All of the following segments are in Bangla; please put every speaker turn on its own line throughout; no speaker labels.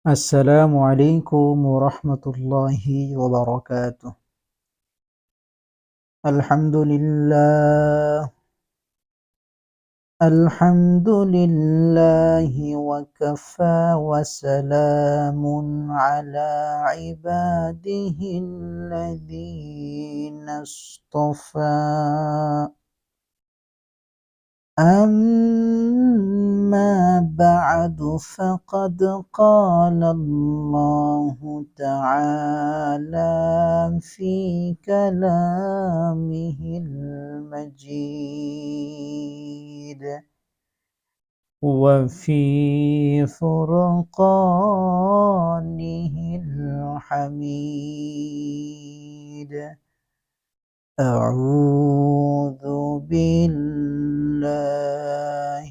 السلام عليكم ورحمة الله وبركاته. الحمد لله الحمد لله وكفى وسلام على عباده الذين اصطفى. أما بعد فقد قال الله تعالى في كلامه المجيد وفي فرقانه الحميد. أعوذ بالله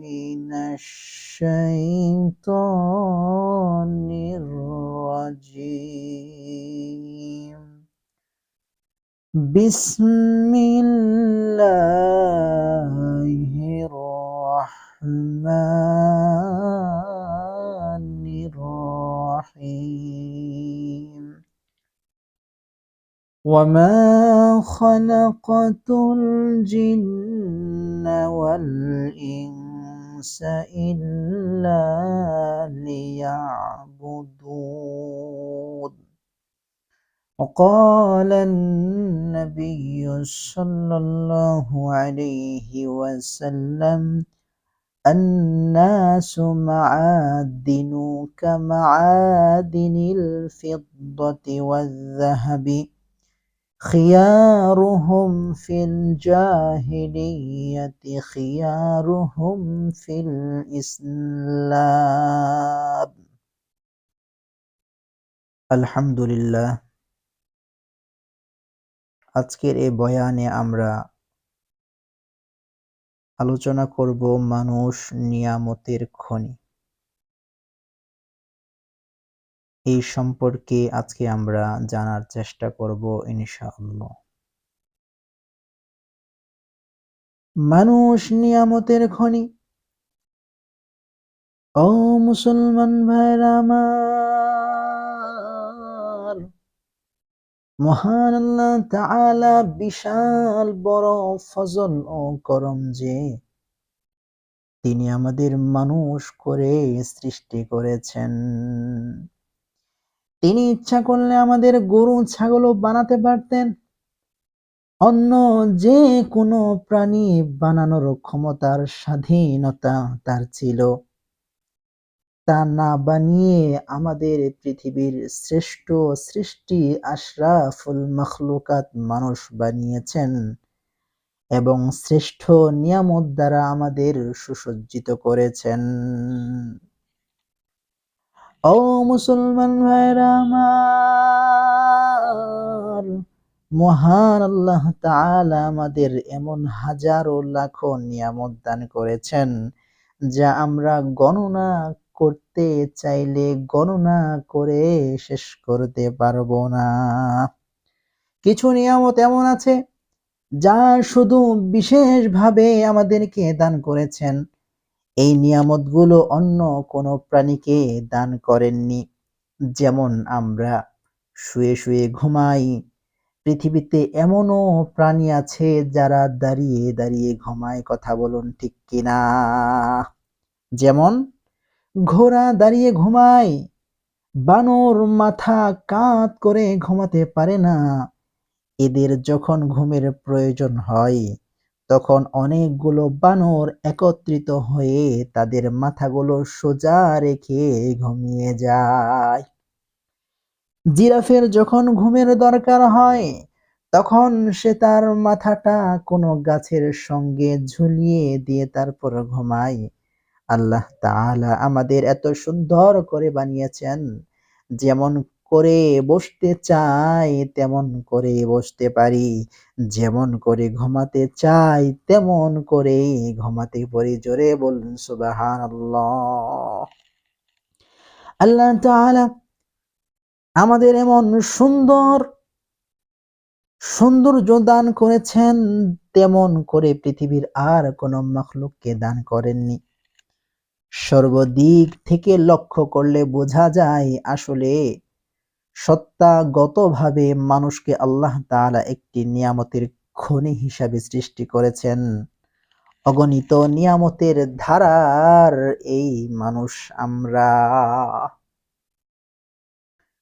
من الشيطان الرجيم. بسم الله الرحمن الرحيم. وما خلقت الجن والإنس إلا ليعبدون. وقال النبي صلى الله عليه وسلم: الناس معادن كمعادن الفضة والذهب، خيارهم في الجاهلية خيارهم في الإسلام. আলহামদুলিল্লাহ। আজকের এই বয়ানে আমরা আলোচনা করব মানুষ নিয়ামতের খনি। এই সম্পর্কে আজকে আমরা জানার চেষ্টা করব ইনশাআল্লাহ। মানুষ নিয়ামতের খনি। ও মুসলমান ভাইরা আমার, মহান আল্লাহ তাআলা বিশাল বড় ফজল ও করম যে তিনি আমাদের মানুষ করে সৃষ্টি করেছেন। তিনি ইচ্ছা করলে আমাদের গরু ছাগলও বানাতে পারতেন, অন্য যে কোনো প্রাণী বানানোর ক্ষমতার স্বাধীনতা তার ছিল। তা না বানিয়ে আমাদের পৃথিবীর শ্রেষ্ঠ সৃষ্টি আশরাফুল মাখলুকাত মানুষ বানিয়েছেন এবং শ্রেষ্ঠ নিয়ামত দ্বারা আমাদের সুসজ্জিত করেছেন। ও মুসলমান ভাইরা আমার, মহান আল্লাহ তাআলা আমাদের এমন হাজারো লাখো নিয়ামত দান করেছেন যা আমরা গণনা করতে চাইলে গণনা করে শেষ করতে পারবো না। কিছু নিয়ামত এমন আছে যা শুধু বিশেষভাবে আমাদেরকে দান করেছেন। এই নিয়ামতগুলো অন্য কোনো প্রাণীকে দান করেননি। যেমন আমরা শুয়ে শুয়ে ঘুমাই। পৃথিবীতে এমনও প্রাণী আছে যারা দাঁড়িয়ে দাঁড়িয়ে ঘুমায়, কথা বলুন ঠিক কিনা? যেমন ঘোড়া দাঁড়িয়ে ঘুমায়, বানর মাথা কাত করে ঘুমাতে পারে না। এদের যখন ঘুমের প্রয়োজন হয় তখন অনেকগুলো বানর একত্রিত হয়ে তাদের মাথাগুলো সোজা রেখে ঘুমিয়ে যায়। জিরাফের যখন ঘুমের দরকার হয় তখন সে তার মাথাটা কোনো গাছের সঙ্গে ঝুলিয়ে দিয়ে তারপর ঘুমায়। আল্লাহ তাআলা আমাদের এত সুন্দর করে বানিয়েছেন, যেমন করে বসতে চাই তেমন করে বসতে পারি, যেমন করে ঘুমাতে চাই তেমন করে ঘুমাতে পারি। জোরে বলুন সুবহানাল্লাহ। আল্লাহ তাআলা আমাদের এমন সুন্দর সৌন্দর্য দান করেছেন, তেমন করে পৃথিবীর আর কোনো মাখলুককে দান করেননি। সর্বদিক থেকে লক্ষ্য করলে বোঝা যায় আসলে সত্তাগতভাবে মানুষকে আল্লাহ তাআলা একটি নিয়ামতের খনি হিসাবে সৃষ্টি করেছেন। অগণিত নিয়ামতের ধারার এই মানুষ আমরা।